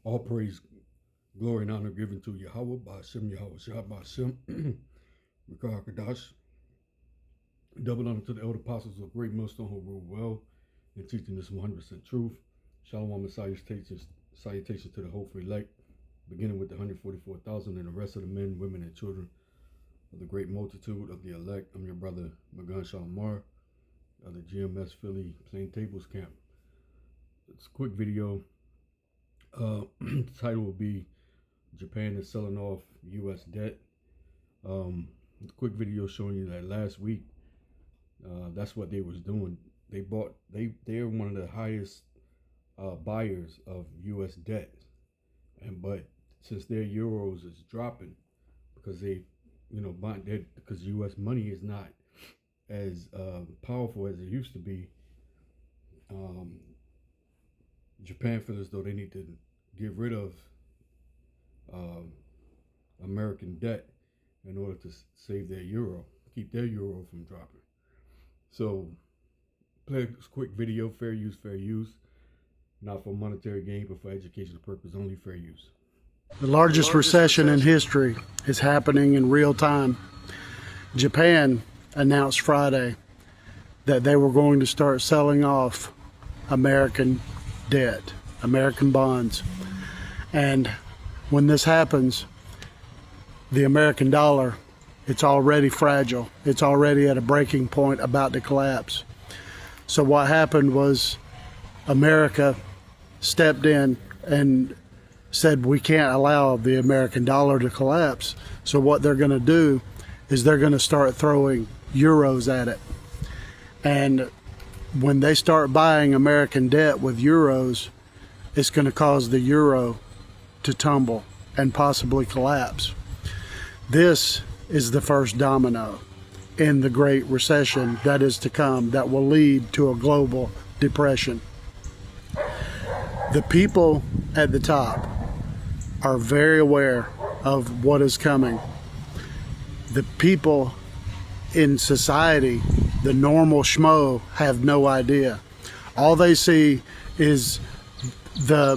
All praise, glory, and honor given to Yahweh, Ba'ashem, Yahweh, Shah, Ba'ashem, Rikah Kadash. Double honor to the elder apostles of Great Millstone who rule well in teaching this 100% truth. Shalom, Messiah, salutations to the hopeful elect, beginning with the 144,000 and the rest of the men, women, and children of the great multitude of the elect. I'm your brother, Magan Shalimar, of the GMS Philly Plain Tables Camp. It's a quick video. The title will be Japan is selling off U.S. debt. Quick video showing you that last week, that's what they was doing. They're one of the highest buyers of U.S. debt, but since their euros is dropping because because U.S. money is not as powerful as it used to be, Japan feels as though they need to get rid of American debt in order to save their euro, keep their euro from dropping. So, play this quick video, fair use, not for monetary gain, but for educational purpose only, fair use. The largest recession in history is happening in real time. Japan announced Friday that they were going to start selling off American debt, American bonds. And when this happens, the American dollar, it's already fragile. It's already at a breaking point, about to collapse. So what happened was America stepped in and said we can't allow the American dollar to collapse. So what they're going to do is they're going to start throwing euros at it. And when they start buying American debt with euros, it's going to cause the euro to tumble and possibly collapse. This is the first domino in the Great Recession that is to come, that will lead to a global depression. The people at the top are very aware of what is coming. The people in society, the normal schmo, have no idea. All they see is they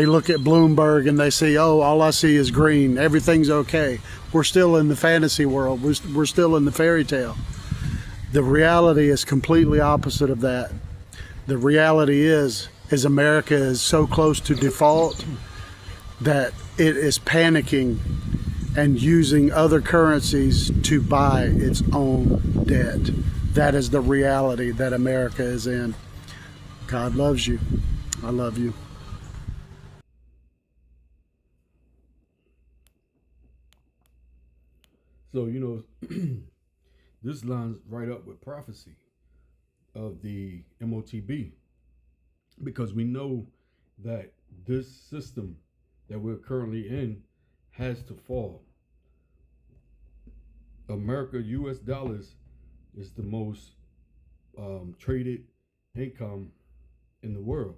look at Bloomberg and they see, oh, all I see is green. Everything's okay. We're still in the fantasy world. We're still in the fairy tale. The reality is completely opposite of that. The reality is America is so close to default that it is panicking and using other currencies to buy its own debt. That is the reality that America is in. God loves you. I love you. So, this lines right up with prophecy of the MOTB, because we know that this system that we're currently in has to fall. America, US dollars, is the most traded income in the world,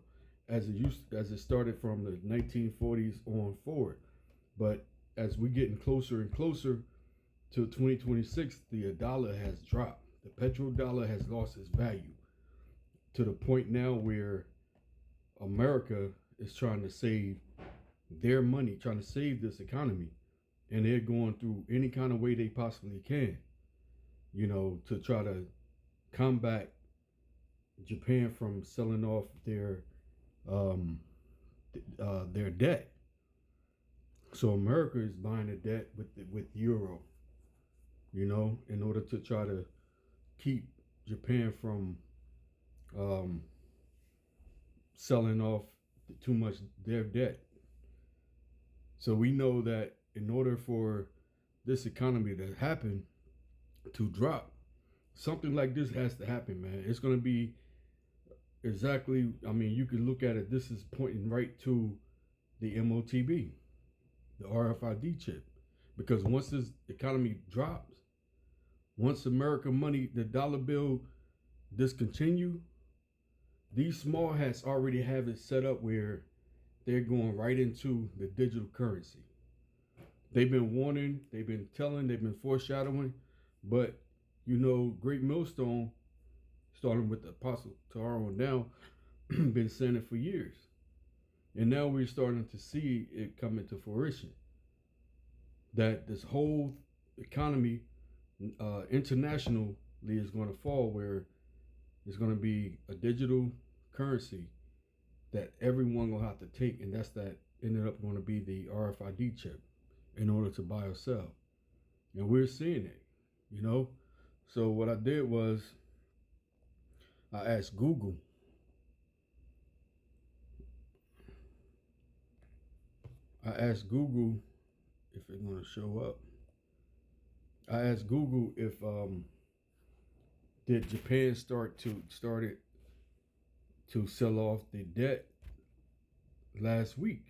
as it started from the 1940s on forward. But as we're getting closer and closer to 2026, the dollar has dropped. The petrodollar has lost its value to the point now where America is trying to save their money, trying to save this economy, and they're going through any kind of way they possibly can, to try to combat Japan from selling off their debt. So America is buying the debt with euro, in order to try to keep Japan from selling off too much their debt. So we know that in order for this economy to happen, to drop, something like this has to happen, man. It's going to be exactly, you can look at it, this is pointing right to the MOTB, the RFID chip. Because once this economy drops, once American money, the dollar bill, discontinue, these small hats already have it set up where they're going right into the digital currency. They've been warning, they've been telling, they've been foreshadowing, but Great Millstone, starting with the Apostle Tahar on down, been saying it for years. And now we're starting to see it come into fruition that this whole economy internationally is going to fall, where it's going to be a digital currency that everyone will have to take, and that's that ended up going to be the RFID chip in order to buy or sell. And we're seeing it, you know. So what I did was I asked Google. I asked Google if it's going to show up. I asked Google if did Japan started to sell off the debt last week,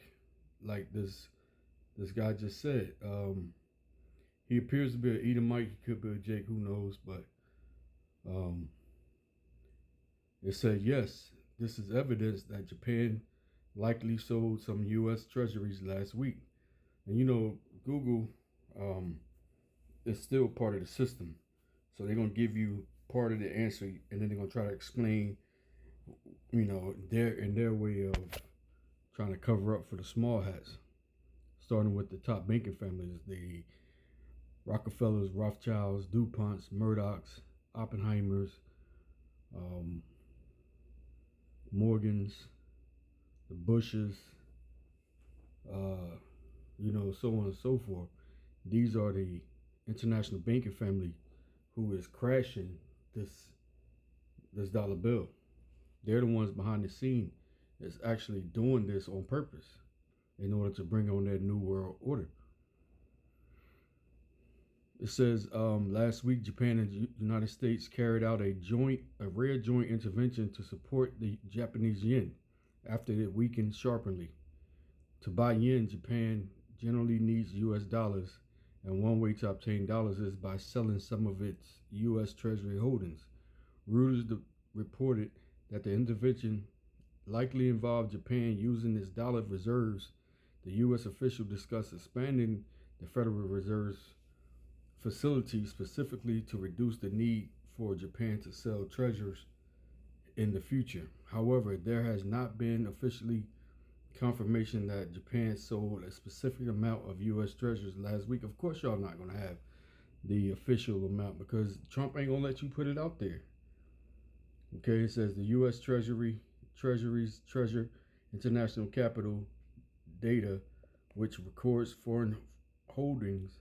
like this guy just said. He appears to be an Edomite. He could be a Jake. Who knows? But it said yes. This is evidence that Japan likely sold some U.S. treasuries last week. And you know, Google is still part of the system, so they're gonna give you part of the answer, and then they're gonna try to explain, you know, their way of trying to cover up for the small hats, starting with the top banking families, the Rockefellers, Rothschilds, DuPonts, Murdochs, Oppenheimers, Morgans, the Bushes, you know, so on and so forth. These are the international banking family who is crashing this dollar bill. They're the ones behind the scene that's actually doing this on purpose in order to bring on that new world order. It says last week, Japan and the United States carried out a rare joint intervention to support the Japanese yen after it weakened sharply. To buy yen, Japan generally needs U.S. dollars, and one way to obtain dollars is by selling some of its U.S. Treasury holdings. Reuters reported that the intervention likely involved Japan using its dollar reserves. The U.S. official discussed expanding the Federal Reserve's facility specifically to reduce the need for Japan to sell treasures in the future. However, there has not been officially confirmation that Japan sold a specific amount of U.S. treasures last week. Of course, y'all not going to have the official amount because Trump ain't going to let you put it out there. Okay, it says the U.S. Treasury's Treasure International Capital data, which records foreign holdings,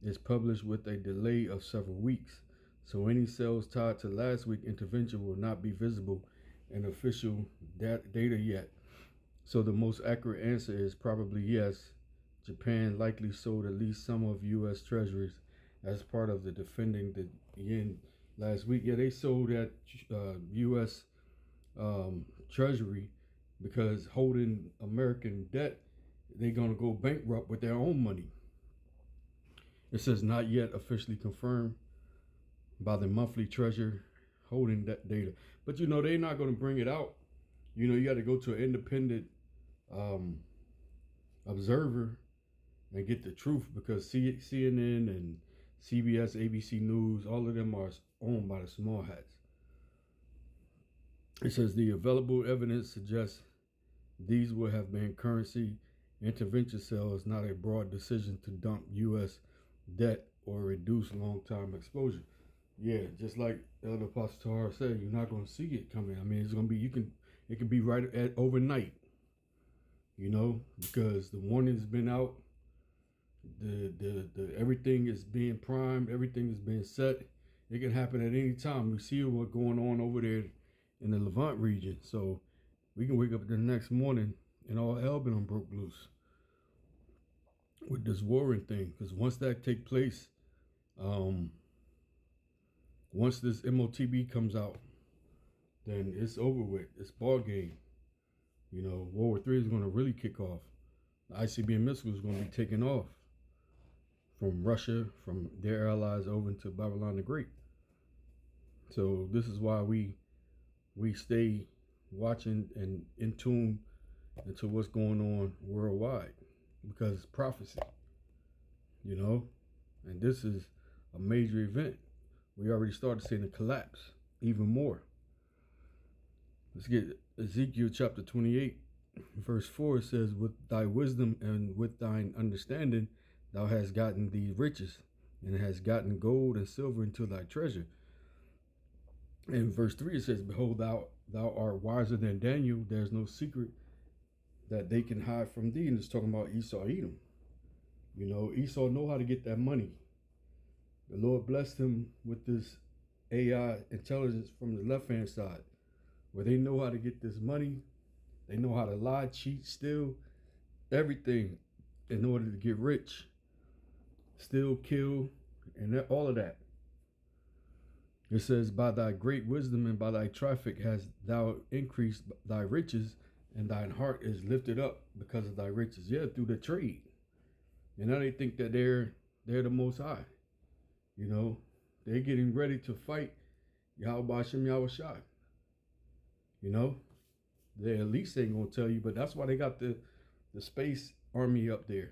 is published with a delay of several weeks. So any sales tied to last week's intervention will not be visible in official data yet. So the most accurate answer is probably yes. Japan likely sold at least some of U.S. treasuries as part of the defending the yen last week. Yeah, they sold that U.S. Treasury because holding American debt, they're going to go bankrupt with their own money. It says not yet officially confirmed by the monthly treasury holding that data. But you know, they're not going to bring it out. You know, you got to go to an independent observer and get the truth because CNN and CBS, ABC News, all of them are owned by the small hats. It says the available evidence suggests these would have been currency intervention sales, not a broad decision to dump U.S. debt or reduce long-term exposure. Yeah, just like Elder Pastor said, you're not going to see it coming. I mean, it's going to be, it can be right at overnight, you know, because the warning's been out, the everything is being primed, everything is being set. It can happen at any time. We see what's going on over there in the Levant region, so we can wake up the next morning and all hell been broke loose with this warring thing. Because once that take place, once this MOTB comes out, then it's over with. It's ball game. You know, World War III is going to really kick off. The ICBM missile is going to be taken off from Russia, from their allies over into Babylon the Great. So this is why we stay watching and in tune into what's going on worldwide, because it's prophecy, you know, and this is a major event. We already started seeing a collapse even more. Let's get Ezekiel chapter 28 Verse 4 says, with thy wisdom and with thine understanding, thou hast gotten thee riches, and hast gotten gold and silver into thy treasure. And verse 3 it says, behold, thou art wiser than Daniel. There's no secret that they can hide from thee. And it's talking about Esau, Edom. You know, Esau know how to get that money. The Lord blessed him with this AI intelligence from the left-hand side, where they know how to get this money. They know how to lie, cheat, steal, everything in order to get rich. Steal, kill, and all of that. It says, by thy great wisdom and by thy traffic hast thou increased thy riches, and thine heart is lifted up because of thy riches. Yeah, through the trade. And now they think that they're the most high. You know, they're getting ready to fight Yahweh Shem Yahweh Shai. You know, they at least ain't gonna tell you, but that's why they got the space army up there.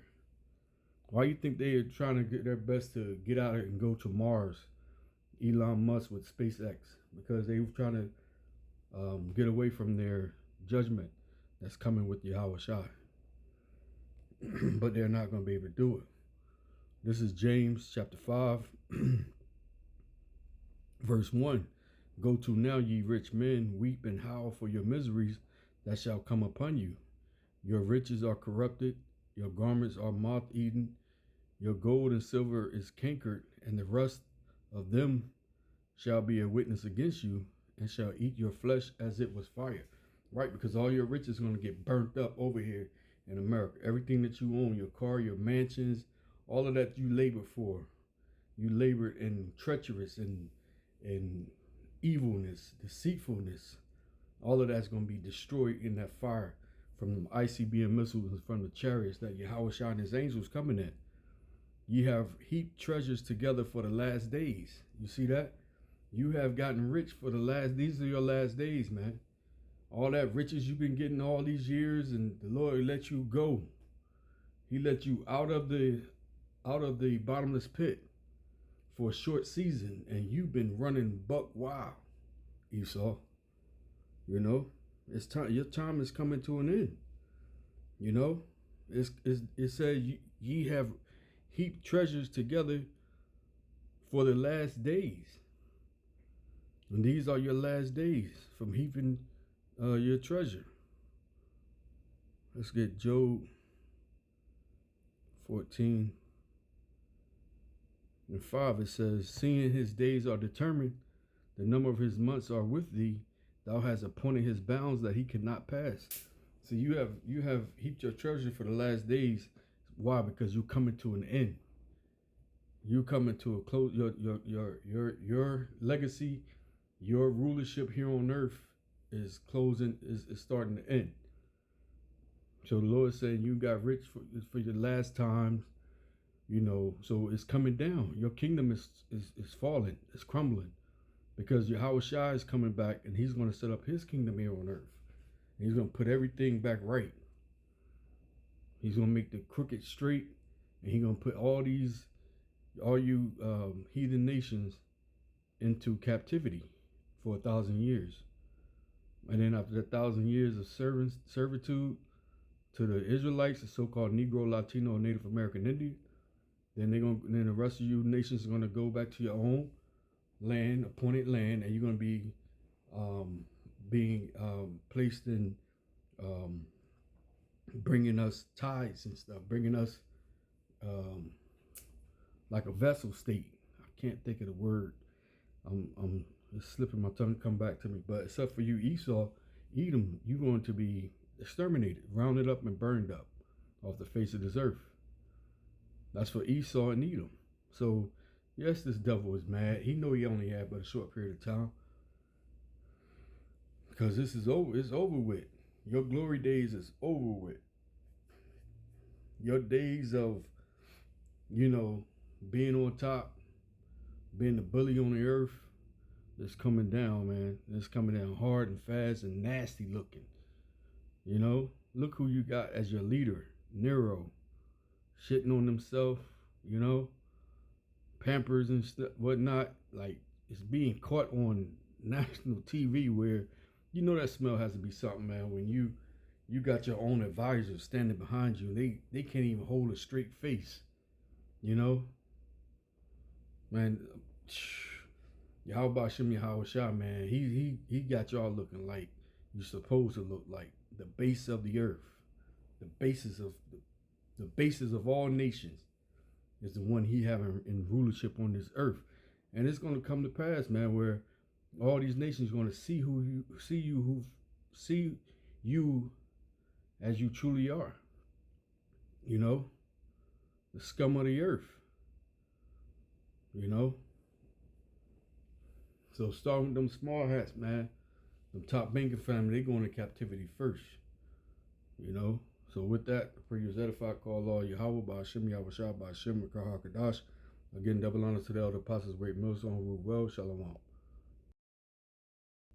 Why you think they are trying to get their best to get out and go to Mars? Elon Musk with SpaceX, because they were trying to get away from their judgment that's coming with Yahweh Shai. But they're not going to be able to do it. This is James chapter 5, verse 1. Go to now, ye rich men, weep and howl for your miseries that shall come upon you. Your riches are corrupted, your garments are moth-eaten, your gold and silver is cankered, and the rust of them shall be a witness against you, and shall eat your flesh as it was fire. Right, because all your riches is going to get burnt up over here in America. Everything that you own, your car, your mansions, all of that you labored for. You labored in treacherous and evilness, deceitfulness. All of that's going to be destroyed in that fire from the ICBM missiles and from the chariots that Yahweh Shai and his angels coming in. Ye have heaped treasures together for the last days. You see that? You have gotten rich for the last, these are your last days, man. All that riches you've been getting all these years, and the Lord let you go. He let you out of the bottomless pit for a short season, and you've been running buck wild, Esau. You know, it's time. Your time is coming to an end. You know, it says ye have heaped treasures together for the last days. And these are your last days from heaping your treasure. Let's get Job 14 and 5. It says, seeing his days are determined, the number of his months are with thee, thou hast appointed his bounds that he cannot pass. So you have heaped your treasure for the last days. Why? Because you're coming to an end. You coming to a close. Your legacy, your rulership here on earth is closing. Is starting to end. So the Lord saying you got rich for your last times. You know, so it's coming down. Your kingdom is falling. It's crumbling, because Yahweh Shai is coming back, and he's going to set up his kingdom here on earth. And he's going to put everything back right. He's going to make the crooked straight, and he's going to put all you heathen nations into captivity for 1,000 years. And then after 1,000 years of servitude to the Israelites, the so-called Negro, Latino, Native American Indian, then the rest of you nations are gonna go back to your own land, appointed land, and you're gonna be being placed in bringing us tithes and stuff, bringing us like a vessel state. I can't think of the word. It's slipping my tongue, come back to me. But except for you, Esau, Edom, you're going to be exterminated, rounded up and burned up off the face of this earth. That's for Esau and Edom. So, yes, this devil is mad. He know he only had but a short period of time. Because this is over. It's over with. Your glory days is over with. Your days of, being on top, being the bully on the earth, it's coming down, man. It's coming down hard and fast and nasty looking. Look who you got as your leader, Nero, shitting on himself, Pampers and stuff, whatnot. Like, it's being caught on national TV where, that smell has to be something, man. When you got your own advisors standing behind you, and they can't even hold a straight face. You know, man. Yahweh Shem Yahweh Shah, man. He got y'all looking like you're supposed to look like, the base of the earth, the basis of all nations is the one he having in rulership on this earth. And it's going to come to pass, man, where all these nations are going to see you as you truly are. You know, the scum of the earth. You know, so starting with them small hats, man. Them top banking family, they going to captivity first. You know. So with that, for your edified call all Yahweh by Hashem Yahweh Shah by Hashem Rakah Hakadosh. Again, double honor to the elder apostles, great millstone who rule well. Shalom.